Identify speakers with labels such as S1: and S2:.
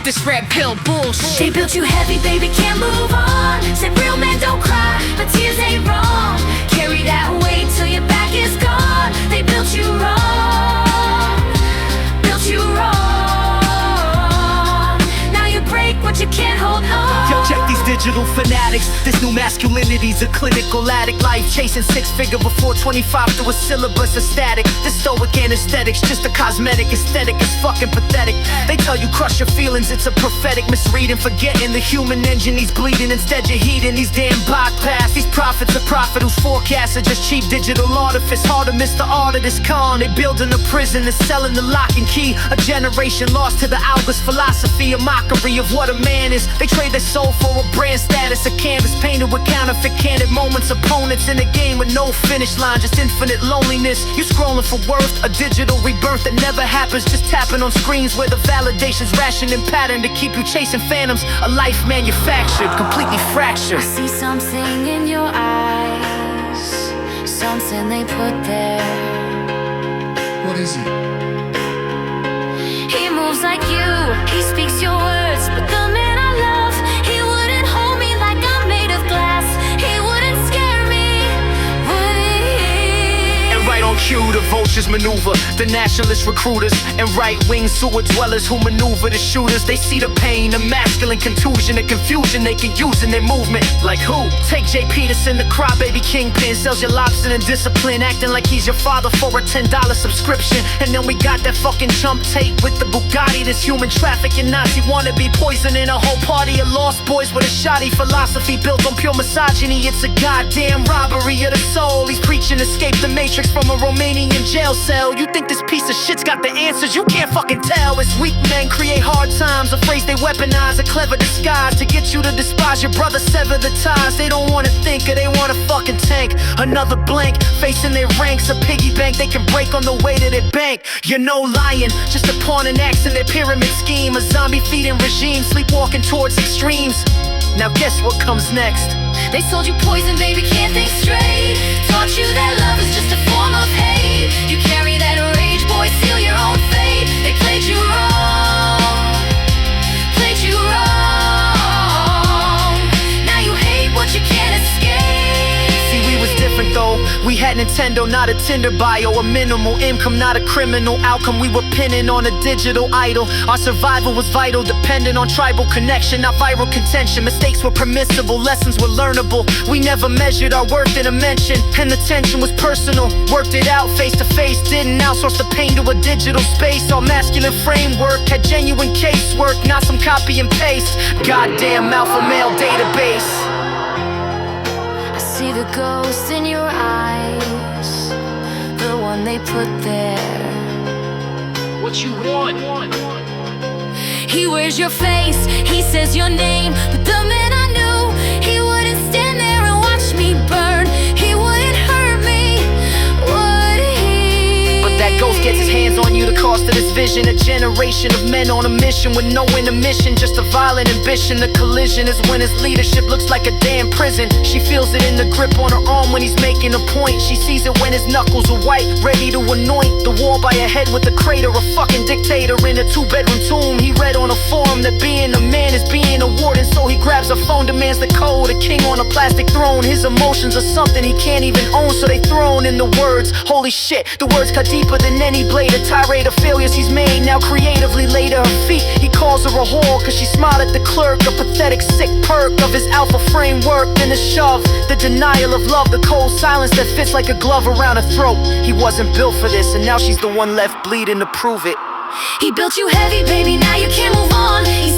S1: this red pill bullshit.
S2: They built you heavy, baby, can't move on. Said real men don't cry, but tears ain't wrong. Carry that weight till your back is gone. They built you wrong, built you wrong. Now you break what you can't hold on.
S3: Yo, check these digital fanatics. This new masculinity's a clinical addict. Life chasing six-figure before 25 through a syllabus of static. This stoic anesthetics, just a cosmetic aesthetic. It's fucking pathetic. They tell you crush your feelings, it's a prophetic misreading. Forgetting the human engine, he's bleeding. Instead you're heating these damn bypass. These prophets, a prophet whose forecasts are just cheap digital artifice. Hard to miss the art of this con. They building a prison and selling the lock and key. A generation lost to the August philosophy. A mockery of what a man is. They trade their soul for a brand status. A canvas painted with counterfeit candid moments. Opponents in a game with no finish line, just infinite loneliness. You scrolling for worth, a digital rebirth that never happens. Just tapping on screens where the validation's rationed and patterned to keep you chasing phantoms. A life manufactured, completely fractured.
S2: I see something in your eyes, something they put there.
S1: What is it?
S2: He moves like you, he speaks your words, but the man I love, he wouldn't hold me like I'm made of glass. He wouldn't scare me, would he?
S3: And right on cue, the vultures maneuver. The nationalist recruiters and right-wing sewer dwellers who maneuver the shooters. They see the pain, the masculine contusion, the confusion they can use in their movement. Like who? Take J. Peterson, the crybaby kingpin. Sells your lobster and discipline, acting like he's your father for a $10 subscription. And then we got that fucking chump tape with the Bugatti. This human trafficking Nazi wannabe poisoning a whole party of lost boys with a shoddy philosophy built on pure misogyny. It's a goddamn robbery of the soul. He's preaching escape the matrix from a Romanian jail cell. You think this piece of shit's got the answers? You can't fucking tell. It's weak men create hard times, a phrase they weaponize, a clever disguise to get you to despise your brother, sever the ties. They don't wanna think or they wanna fucking tank. Another blank, facing their ranks, a piggy bank they can break on the way to their bank. You're no lion, just a pawn and axe in their pyramid scheme. A zombie feeding regime, sleepwalking towards extremes. Now guess what comes next?
S2: They sold you poison, baby, can't think straight. Taught you that love is just a form of hate. You carry that rage, boy, seal your own fate. They played you wrong, played you wrong. Now you hate what you can't escape.
S3: See, we was different though. We had Nintendo, not a Tinder bio. A minimal income, not a criminal outcome. We were pinning on a digital idol. Our survival was vital, dependent on tribal connection, not viral contention. Mistakes were permissible, lessons were learnable. We never measured our worth in a mention, and the tension was personal. Worked it out face to face, didn't outsource the pain to a digital space. Our masculine framework had genuine casework, not some copy and paste. Goddamn alpha male database.
S2: I see the ghost in your eyes, the one they put there.
S3: What you want?
S2: He wears your face, he says your name, but the man I knew, he wouldn't stand there and watch me burn. He wouldn't hurt me, would he?
S3: But that ghost gets his hands on you, the cost of this vision. A generation of men on a mission with no intermission, just a violent ambition. The collision is when his leadership looks like a damn prison. She feels it in the grip on her arm when he's making a point. She sees it when his knuckles are white, ready to anoint the wall by her head with a crater. A fucking dictator in a 2-bedroom tomb. He read on a forum that being a man is being a warden, so he grabs a phone, demands the code. A king on a plastic throne. His emotions are something he can't even own, so they thrown in the words. Holy shit, the words cut deeper than any blade. A tirade of failures he's made, now creatively laid at her feet. He calls her a whore cause she smiled at the clerk. A pathetic sick perk of his alpha framework. Then a shove, the denial of love, the cold silence that fits like a glove around her throat. He wasn't built for this, and now she's the one left bleeding to prove it.
S2: He built you heavy, baby, now you can't move on. He